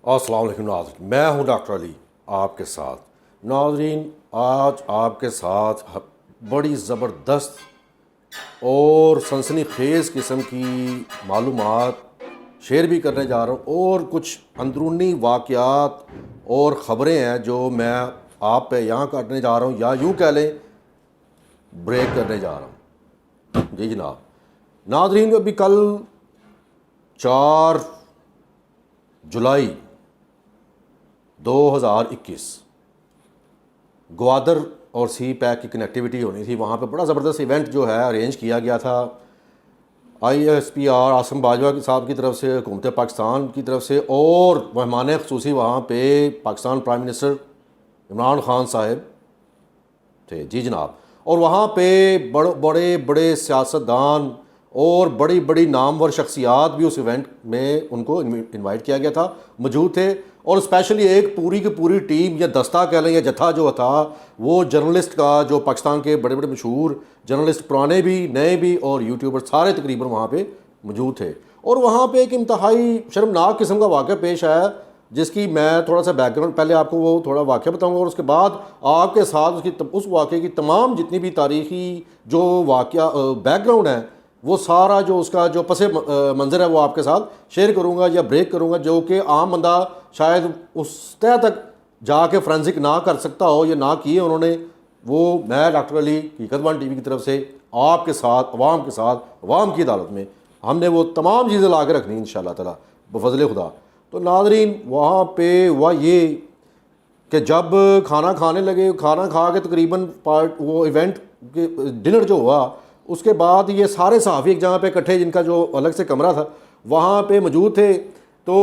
अस्सलाम वालेकुम नाज़रीन, मैं हूं डॉक्टर अली आपके साथ। नाज़रीन, आज आपके साथ बड़ी ज़बरदस्त और सनसनीखेज़ किस्म की मालूमात शेयर भी करने जा रहा हूं और कुछ अंदरूनी वाक़यात और ख़बरें हैं जो मैं आप पे यहाँ करने जा रहा हूँ, या यूँ कह लें ब्रेक करने जा रहा हूँ। जी जनाब। नाज़रीन, अभी कल 4 जुलाई 2021 ग्वादर और सी पैक की कनेक्टिविटी होनी थी। वहाँ पे बड़ा ज़बरदस्त इवेंट जो है अरेंज किया गया था ISPR आसिम बाजवा साहब की तरफ से, हुकूमत पाकिस्तान की तरफ से, और मेहमान ख़ुसूसी वहाँ पे पाकिस्तान प्राइम मिनिस्टर इमरान खान साहब थे। जी जनाब। और वहाँ पे बड़े बड़े सियासतदान और बड़ी बड़ी नामवर शख्सियात भी उस इवेंट में उनको इनवाइट किया गया था, मौजूद थे। और स्पेशली एक पूरी की पूरी टीम या दस्ता कह लें या जत्था जो था, वो जर्नलिस्ट का, जो पाकिस्तान के बड़े बड़े मशहूर जर्नलिस्ट, पुराने भी नए भी और यूट्यूबर सारे तकरीबन वहाँ पे मौजूद थे। और वहाँ पे एक इंतहाई शर्मनाक किस्म का वाक़या पेश आया, जिसकी मैं थोड़ा सा बैकग्राउंड पहले आपको वो थोड़ा वाक़या बताऊंगा और उसके बाद आपके साथ उस वाक़े की तमाम जितनी भी तारीख़ी जो वाक़या बैकग्राउंड है, वो सारा जो उसका जो पसे मंज़र है वो आपके साथ शेयर करूंगा या ब्रेक करूंगा, जो कि आम बंदा शायद उस तय तक जाके फ्रेंसिक ना कर सकता हो या ना किए उन्होंने। वो मैं डॉक्टर अली हकीकत टीवी की तरफ से आपके साथ, अवाम के साथ, अवाम की अदालत में हमने वो तमाम चीज़ें ला के रखनी इंशाअल्लाह ताला बफज़ल खुदा। तो नाज़रीन, वहाँ पे हुआ ये कि जब खाना खाने लगे, खाना खा के तकरीबन वो इवेंट के डिनर जो हुआ, उसके बाद ये सारे सहाफ़ी एक जगह पे इकट्ठे, जिनका जो अलग से कमरा था वहाँ पे मौजूद थे। तो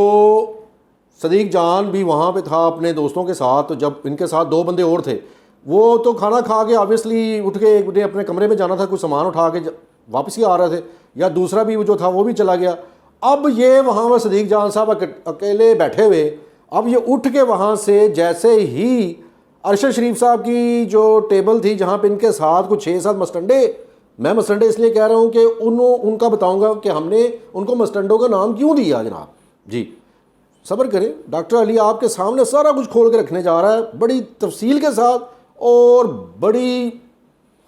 सदीक जान भी वहाँ पे था अपने दोस्तों के साथ। तो जब इनके साथ 2 बंदे और थे, वो तो खाना खा के ऑब्वियसली उठ के एक अपने कमरे में जाना था, कुछ सामान उठा के वापस ही आ रहे थे, या दूसरा भी जो था वो भी चला गया। अब ये वहाँ पर सदीक जान साहब अकेले बैठे हुए, अब ये उठ के वहाँ से जैसे ही अरशद शरीफ साहब की जो टेबल थी जहाँ पे इनके साथ कुछ 6-7 मस्टंडे, मैं मस्टंडे इसलिए कह रहा हूँ कि उनका बताऊँगा कि हमने उनको मस्टंडों का नाम क्यों दिया जनाब। जी सब्र करें, डॉक्टर अली आपके सामने सारा कुछ खोल के रखने जा रहा है, बड़ी तफसील के साथ और बड़ी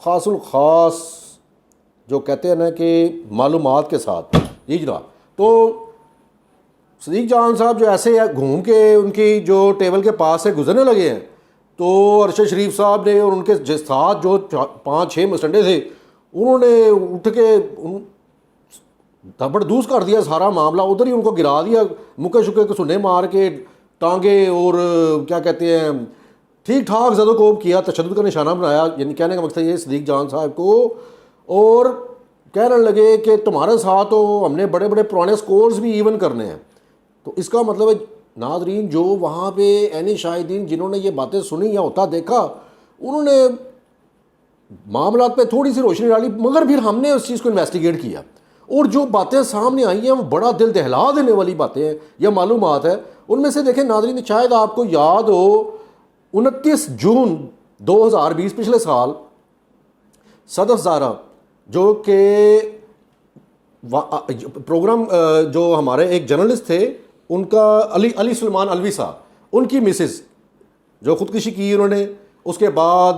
ख़ासुल ख़ास जो कहते हैं ना कि मालूमात के साथ। जी जनाब। तो सदीक जान साहब जो ऐसे घूम के उनकी जो टेबल के पास से गुजरने लगे हैं, तो अरशद शरीफ साहब ने और उनके साथ जो 5-6 मस्टंडे थे, उन्होंने उठ के धबड़दूस कर दिया सारा मामला, उधर ही उनको गिरा दिया, मुक्के शुक्के के सुने मार के, टांगे और क्या कहते हैं ठीक ठाक ज़दोकोब किया, तशद्दुद का निशाना बनाया। यानी कहने का मकसद ये सदीक जान साहब को, और कहने लगे कि तुम्हारे साथ तो हमने बड़े बड़े पुराने स्कोर्स भी इवन करने हैं। तो इसका मतलब है नाज़रीन, जो वहाँ पे ऐनी शाहिदीन जिन्होंने ये बातें सुनी या होता देखा, उन्होंने मामला पे थोड़ी सी रोशनी डाली, मगर फिर हमने उस चीज़ को इन्वेस्टिगेट किया और जो बातें सामने आई हैं वो बड़ा दिल दहला देने वाली बातें हैं या मालूमात है। उनमें से देखें नाज़रीन, शायद आपको याद हो 29 जून 2020 पिछले साल सदफ ज़ारा जो कि प्रोग्राम जो हमारे एक जर्नलिस्ट थे, उनका अली सलमान अलवी साहब, उनकी मिसेस जो ख़ुदकुशी की उन्होंने, उसके बाद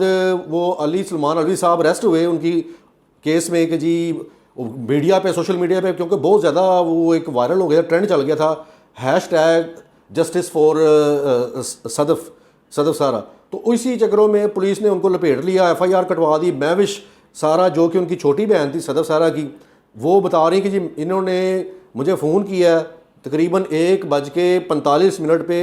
वो अली सलमान अलवी साहब अरेस्ट हुए उनकी केस में कि जी मीडिया पे, सोशल मीडिया पे, क्योंकि बहुत ज़्यादा वो एक वायरल हो गया, ट्रेंड चल गया था, #जस्टिस फॉर सदफ सारा। तो इसी चक्करों में पुलिस ने उनको लपेट लिया, FIR कटवा दी। महविश सारा जो कि उनकी छोटी बहन थी सदफ सारा की, वो बता रही कि जी इन्होंने मुझे फ़ोन किया तकरीबन 1:45 पे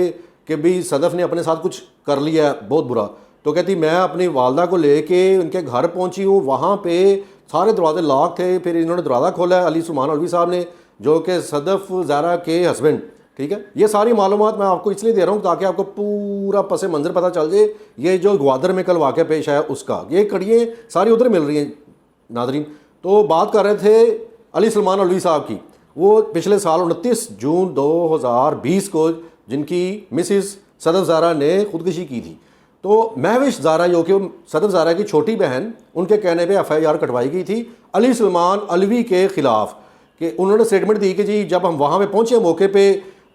कि भी सदफ ने अपने साथ कुछ कर लिया है बहुत बुरा। तो कहती मैं अपनी वालदा को लेके उनके घर पहुंची हूँ, वहाँ पे सारे दरवाजे लॉक थे। फिर इन्होंने दरवाज़ा खोला अली सुमान अलवी साहब ने, जो कि सदफ ज़ारा के हस्बैंड। ठीक है, ये सारी मालूमात मैं आपको इसलिए दे रहा हूँ ताकि आपको पूरा पस मंज़र पता चल जाए। ये जो ग्वादर में कल वाक़या पेश आया उसका, ये कड़ियाँ सारी उधर मिल रही हैं नाज़रीन। तो बात कर रहे थे अली सलमान अलवी साहब की, वो पिछले साल 29 जून 2020 को जिनकी मिसिस सदफ ज़ारा ने ख़ुदकुशी की थी। तो महविश ज़ारा जो कि सदफ ज़ारा की छोटी बहन, उनके कहने पे FIR कटवाई गई थी अली सलमान अलवी के ख़िलाफ़, कि उन्होंने स्टेटमेंट दी कि जी जब हम वहाँ पे पहुँचे मौके पे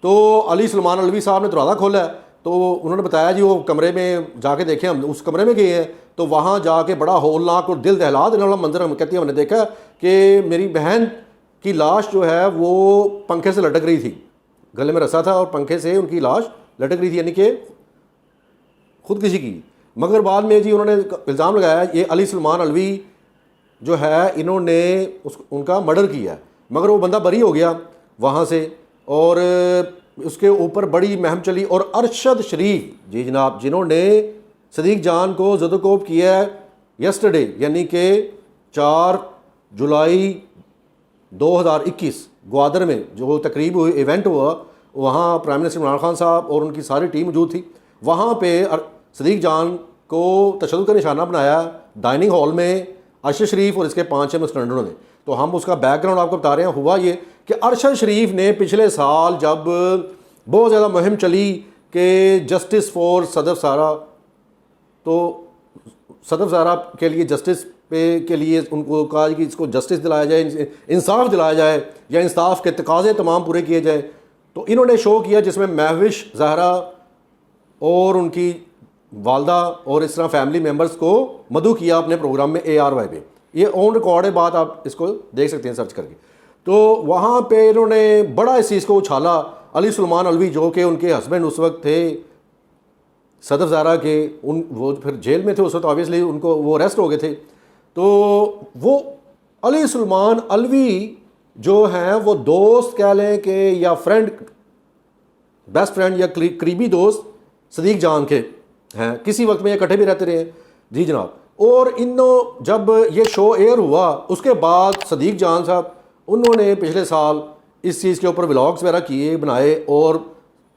तो अली सलमान अलवी साहब ने दरवाज़ा खोला है, तो उन्होंने बताया जी वो कमरे में जाके देखें, हम उस कमरे में गए हैं तो वहाँ जाके बड़ा होलनाक और दिल दहला देने वाला मंजर हम कहती है हमने देखा कि मेरी बहन की लाश जो है वो पंखे से लटक रही थी, गले में रस्सा था और पंखे से उनकी लाश लटक रही थी, यानी कि खुदकुशी की। मगर बाद में जी उन्होंने इल्ज़ाम लगाया ये अली सलमान अलवी जो है इन्होंने उनका मर्डर किया, मगर वो बंदा बरी हो गया वहाँ से और उसके ऊपर बड़ी महम चली। और अरशद शरीफ जी जनाब, जिन्होंने सदीक जान को ज़दोकोप किया है यस्टरडे, यानी कि 4 जुलाई 2021 ग्वादर में जो तकरीब हुई, इवेंट हुआ, वहाँ प्राइम मिनिस्टर इमरान खान साहब और उनकी सारी टीम मौजूद थी। वहाँ पे सदीक जान को तशद्दुद का निशाना बनाया डाइनिंग हॉल में अरशद शरीफ और इसके 5-6 मुस्टंडरों ने। तो हम उसका बैकग्राउंड आपको बता रहे हैं। हुआ ये कि अरशद शरीफ ने पिछले साल जब बहुत ज़्यादा मुहिम चली कि जस्टिस फॉर सदफ सारा, तो सदफ सारा के लिए जस्टिस पे के लिए उनको कहा कि इसको जस्टिस दिलाया जाए, इंसाफ दिलाया जाए या इंसाफ के तकाजे तमाम पूरे किए जाए। तो इन्होंने शो किया जिसमें महविश ज़हरा और उनकी वालदा और इस तरह फैमिली मेम्बर्स को मदऊ किया अपने प्रोग्राम में ARY पे। ये ऑन रिकॉर्ड है बात, आप इसको देख सकते हैं सर्च करके। तो वहाँ पे इन्होंने बड़ा इस चीज़ को उछाला। अली सलमान अलवी जो कि उनके हस्बैंड उस वक्त थे सदफ ज़ारा के, वो फिर जेल में थे उस वक्त, ऑब्वियसली उनको वो अरेस्ट हो गए थे। तो वो अली सलमान अलवी जो हैं वो दोस्त कह लें कि या फ्रेंड, बेस्ट फ्रेंड या करीबी दोस्त सदीक जान के हैं, किसी वक्त में ये इकट्ठे भी रहते रहे जी जनाब। और इन्हों जब ये शो एयर हुआ उसके बाद सदीक जान साहब उन्होंने पिछले साल इस चीज़ के ऊपर व्लॉग्स वगैरह किए, बनाए और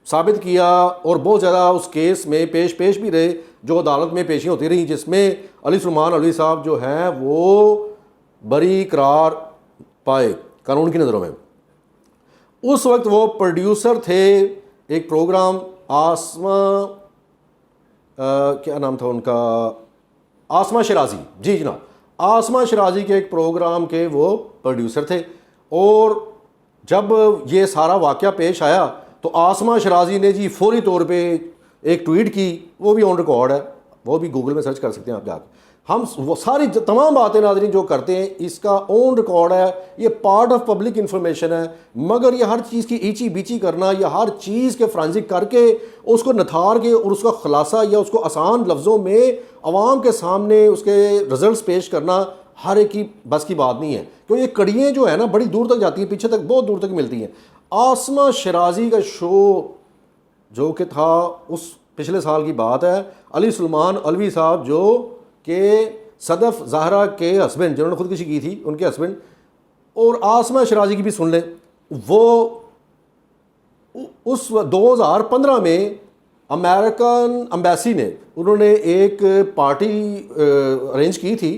साबित किया और बहुत ज़्यादा उस केस में पेश भी रहे जो अदालत में पेशी होती रही, जिसमें अली सलमान अलवी साहब जो हैं वो बरी करार पाए कानून की नज़रों में। उस वक्त वो प्रोड्यूसर थे एक प्रोग्राम आसमा, क्या नाम था उनका, आसमा शराजी जी जनाब, आसमा शराजी के एक प्रोग्राम के वो प्रोड्यूसर थे। और जब ये सारा वाक़या पेश आया तो आसमा शराजी ने जी फौरी तौर पे एक ट्वीट की, वो भी ऑन रिकॉर्ड है, वो भी गूगल में सर्च कर सकते हैं आप जाकर। हम वो सारी तमाम बातें नाज़रीन जो करते हैं इसका ऑन रिकॉर्ड है, ये पार्ट ऑफ पब्लिक इंफॉर्मेशन है। मगर ये हर चीज़ की ईची बीची करना या हर चीज़ के फ्रांसिक करके उसको नथार के और उसका खुलासा या उसको आसान लफ्ज़ों में आवाम के सामने उसके रिजल्ट्स पेश करना हर एक की बस की बात नहीं है, क्योंकि ये कड़ियाँ जो है ना बड़ी दूर तक जाती हैं, पीछे तक बहुत दूर तक मिलती हैं। आसमा शराजी का शो जो कि था उस पिछले साल की बात है, अली सलमान अलवी साहब जो कि सदफ ज़हरा के हस्बैंड जिन्होंने खुदकुशी की थी उनके हस्बैंड, और आसमा शराजी की भी सुन लें। वो उस 2015 में अमेरिकन एम्बेसी ने उन्होंने एक पार्टी अरेंज की थी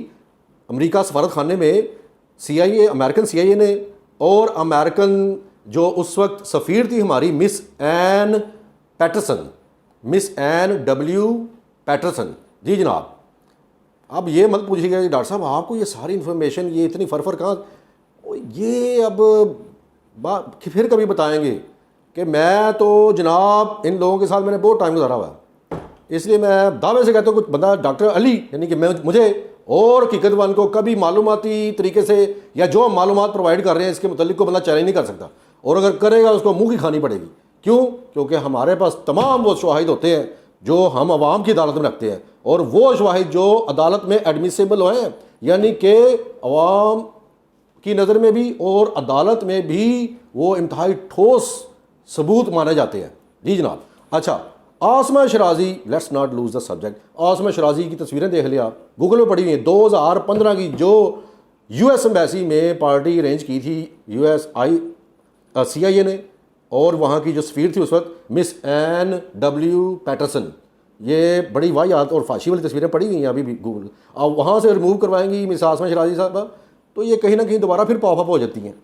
अमेरिका सफारत खाने में, CIA अमेरिकन CIA ने और अमेरिकन जो उस वक्त सफ़ीर थी हमारी Miss Ann Patterson, Miss Ann W Patterson ji जनाब। अब ये मत पूछिएगा कि डॉक्टर साहब आपको ये सारी इन्फॉर्मेशन ये इतनी फरफर कहाँ, ये अब बात फिर कभी बताएंगे कि मैं तो जनाब इन लोगों के साथ मैंने बहुत टाइम गुजारा हुआ है, इसलिए मैं दावे से कहता हूँ कुछ बंदा डॉक्टर अली यानी कि मुझे और हकीकतवान को कभी मालूमाती तरीके से या जो हम मालूमात प्रोवाइड कर रहे हैं इसके मुतालिक को बंदा चैलेंज नहीं कर सकता, और अगर करेगा उसको मुँह की खानी पड़ेगी। क्यों? क्योंकि हमारे पास तमाम वो शवाहिद होते हैं जो हम आवाम की अदालत में रखते हैं, और वो शवाहिद जो अदालत में एडमिसिबल हैं, यानी कि अवाम की नज़र में भी और अदालत में भी वो इंतहाई ठोस सबूत माने जाते हैं जी जनाब। अच्छा, Asma Shirazi, let's not lose the subject. Asma Shirazi की तस्वीरें देख लिया, गूगल में पड़ी हुई हैं। 2015 की जो US एम्बेसी में पार्टी अरेंज की थी CIA ने, और वहाँ की जो सफ़ीर थी उस वक्त मिस एन W पैटरसन, ये बड़ी वाहियात और फाशी वाली तस्वीरें पड़ी हुई हैं अभी भी गूगल। अब वहाँ से रिमूव करवाएंगी मिस आसमा शराजी साहबा तो ये कहीं ना कहीं दोबारा फिर पॉपअप हो जाती हैं।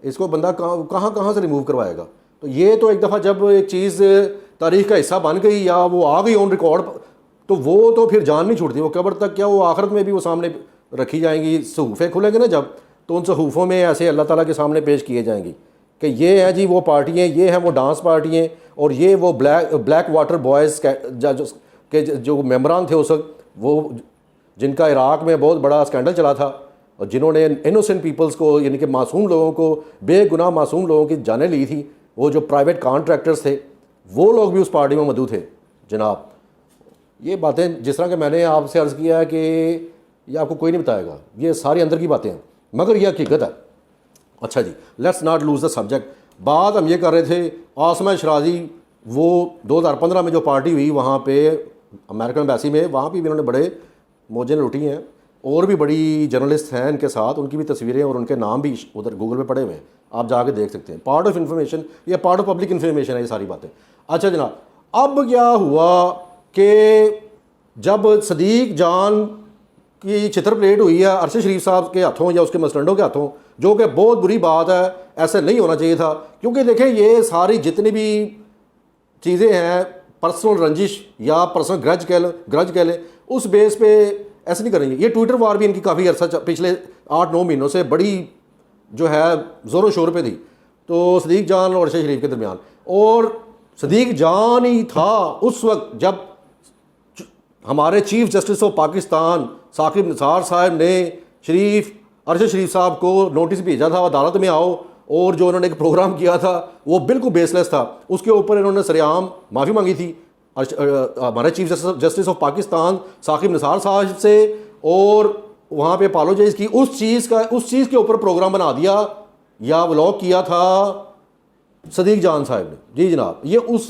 इसको बंदा कहाँ से रिमूव करवाएगा? तो ये तो एक दफ़ा जब एक चीज़ तारीख़ का हिस्सा बन गई या वो आ गई ऑन रिकॉर्ड, तो वो तो फिर जान नहीं छूटती, वो कब्र तक क्या, वो आखिरत में भी वो सामने रखी जाएंगी। सहूफ़े खुलेंगे ना जब, तो उन सहूफ़ों में ऐसे अल्लाह ताला के सामने पेश किए जाएंगी कि ये है जी वो पार्टियाँ, ये हैं वो डांस पार्टियाँ, और ये वो ब्लैक वाटर बॉयज़ के जो मेम्बरान थे उस वक्त, वो जिनका इराक़ में बहुत बड़ा स्कैंडल चला था और जिन्होंने इनोसेंट पीपल्स को, यानी कि मासूम लोगों को, बेगुनाह मासूम लोगों की जानें ली थी, वो जो प्राइवेट कॉन्ट्रैक्टर्स थे, वो लोग भी उस पार्टी में मौजूद थे जनाब। ये बातें जिस तरह के मैंने आपसे अर्ज़ किया है कि ये आपको कोई नहीं बताएगा, ये सारी अंदर की बातें हैं, मगर ये हकीकत है। अच्छा जी, let's not lose the subject. बात हम ये कर रहे थे आसमा शराजी, वो 2015 में जो पार्टी हुई वहाँ पे अमेरिकन एम्बेसी में, वहाँ भी इन्होंने बड़े मौजें लुटी हैं, और भी बड़ी जर्नलिस्ट हैं इनके साथ, उनकी भी तस्वीरें और उनके नाम भी उधर गूगल पे पड़े हुए हैं, आप जाके देख सकते हैं। पार्ट ऑफ इन्फॉर्मेशन, ये पार्ट ऑफ पब्लिक इन्फॉर्मेशन है ये सारी बातें। अच्छा जनाब, अब क्या हुआ कि जब सदीक जान की चित्र प्लेट हुई है अरशद शरीफ साहब के हाथों या उसके मसटंडों के हाथों, जो कि बहुत बुरी बात है, ऐसा नहीं होना चाहिए था। क्योंकि देखें ये सारी जितनी भी चीज़ें हैं, पर्सनल रंजिश या पर्सनल ग्रज कह लें, उस बेस पे ऐसे नहीं करेंगे। ये ट्विटर वार भी इनकी काफ़ी अर्सा पिछले 8-9 महीनों से बड़ी जो है ज़ोरों शोर पे थी, तो सदीक जान और अरशद शरीफ के दरमियान। और सदीक जान ही था उस वक्त जब हमारे chief justice of Pakistan Saqib Nisar साहब ने अरशद शरीफ साहब को नोटिस भेजा था अदालत में आओ, और जो उन्होंने एक प्रोग्राम किया था वो बिल्कुल बेसलेस था, उसके ऊपर इन्होंने सरेआम माफ़ी मांगी थी हमारे chief justice of Pakistan Saqib Nisar साहब से, और वहाँ पे अपोलोजाइज़ की। उस चीज़ के ऊपर प्रोग्राम बना दिया या व्लॉग किया था सदीक जान साहब ने। जी जनाब, ये उस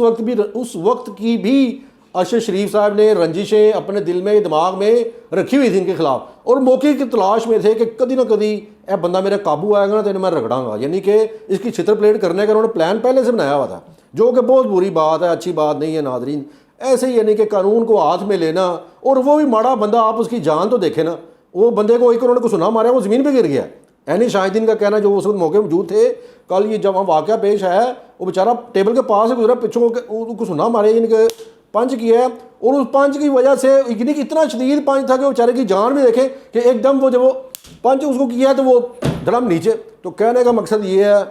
वक्त की भी अरशद शरीफ साहब ने रंजिशें अपने दिल में, दिमाग में रखी हुई थी इनके खिलाफ, और मौके की तलाश में थे कि कभी ना कभी ए बंदा मेरे काबू आएगा ना तो इन्हें मैं रगड़ाऊंगा, यानी कि इसकी छितर प्लेट करने का उन्होंने प्लान पहले से बनाया हुआ था, जो कि बहुत बुरी बात है, अच्छी बात नहीं है नाजरीन। ऐसे ही यानी कि कानून को हाथ में लेना, और वो भी माड़ा बंदा, आप उसकी जान तो देखें ना, वो बंदे को एक उन्होंने को सुना मारा, वो ज़मीन पर गिर गया। एनी शाहिदीन का कहना, जो उस वक्त मौके मौजूद थे, कल ये जब वहाँ वाक़या पेश आया, वो बेचारा टेबल के पास से गुजरा, पिछों को सुना मारे, इनके पंच किया है, और उस पंच की वजह से इतना शदीद पंच था कि वो बेचारे की जान भी देखें कि एकदम वो जब वो पंच उसको किया तो वो धड़म नीचे। तो कहने का मकसद ये है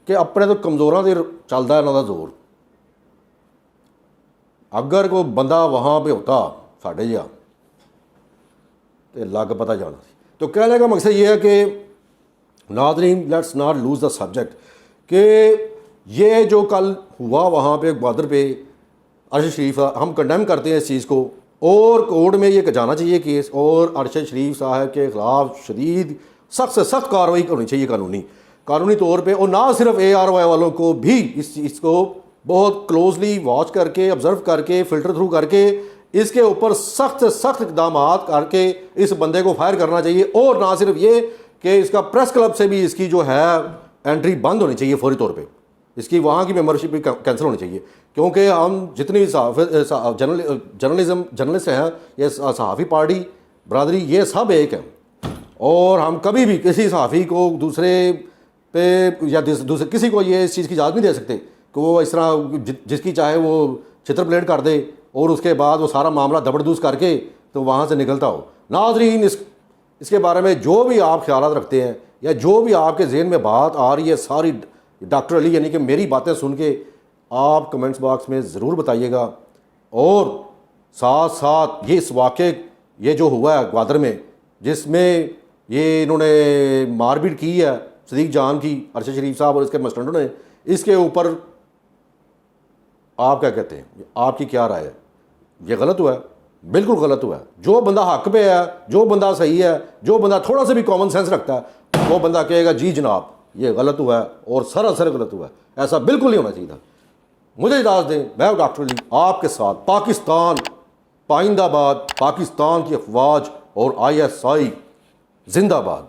कि अपने तो कमज़ोरों से चलता है ना जोर। अगर कोई बंदा वहाँ पे होता साढ़े जहा तो लग पता जाना सी। तो कहने का मकसद ये है कि नाज़रीन, let's not lose the subject, कि ये जो कल हुआ वहाँ पे ग्वादर पे अरशद शरीफ, हम कंडेम करते हैं इस चीज़ को, और कोर्ट में ये जाना चाहिए केस, और अरशद शरीफ साहब के ख़िलाफ़ शदीद सख्त से सख्त कार्रवाई होनी चाहिए कानूनी तौर पे। और ना सिर्फ ARY वालों को भी इस चीज़ को बहुत क्लोजली वॉच करके, ऑब्ज़र्व करके, फ़िल्टर थ्रू करके, इसके ऊपर सख्त से सख्त इक़दाम करके इस बंदे को फायर करना चाहिए। और ना सिर्फ ये कि इसका प्रेस क्लब से भी इसकी जो है एंट्री बंद होनी चाहिए फौरी तौर पे, इसकी वहाँ की मेंबरशिप भी कैंसिल होनी चाहिए। क्योंकि हम जितनी भी जर्नलिस्ट हैं, ये सहाफ़ी पार्टी बरादरी, ये सब एक है, और हम कभी भी किसी सहाफ़ी को दूसरे पे या दूसरे किसी को ये इस चीज़ की इजाज़त नहीं दे सकते कि वो इस तरह जिसकी चाहे वो चित्र प्लेट कर दे और उसके बाद वो सारा मामला दबड़दूस करके तो वहाँ से निकलता हो। नाज़रीन, इसके बारे में जो भी आप ख्याल रखते हैं या जो भी आपके जहन में बात आ रही है, सारी डॉक्टर अली यानी कि मेरी बातें सुन के आप कमेंट्स बॉक्स में ज़रूर बताइएगा। और साथ साथ ये इस वाक़े, ये जो हुआ है ग्वादर में, जिसमें ये इन्होंने मारपीट की है सदीक जान की, अरशद शरीफ साहब और इसके मस्टंडों ने, इसके ऊपर आप क्या कहते हैं, आपकी क्या राय है? ये गलत हुआ है, बिल्कुल गलत हुआ है। जो बंदा हक पे है, जो बंदा सही है, जो बंदा थोड़ा सा भी कॉमन सेंस रखता है, वो बंदा कहेगा जी जनाब ये गलत हुआ है और सरासर गलत हुआ है, ऐसा बिल्कुल नहीं होना चाहिए था। मुझे इजाज़त दें, मैं डॉक्टर अली आपके साथ। पाकिस्तान पाइंदाबाद, पाकिस्तान की अफवाज और ISI जिंदाबाद।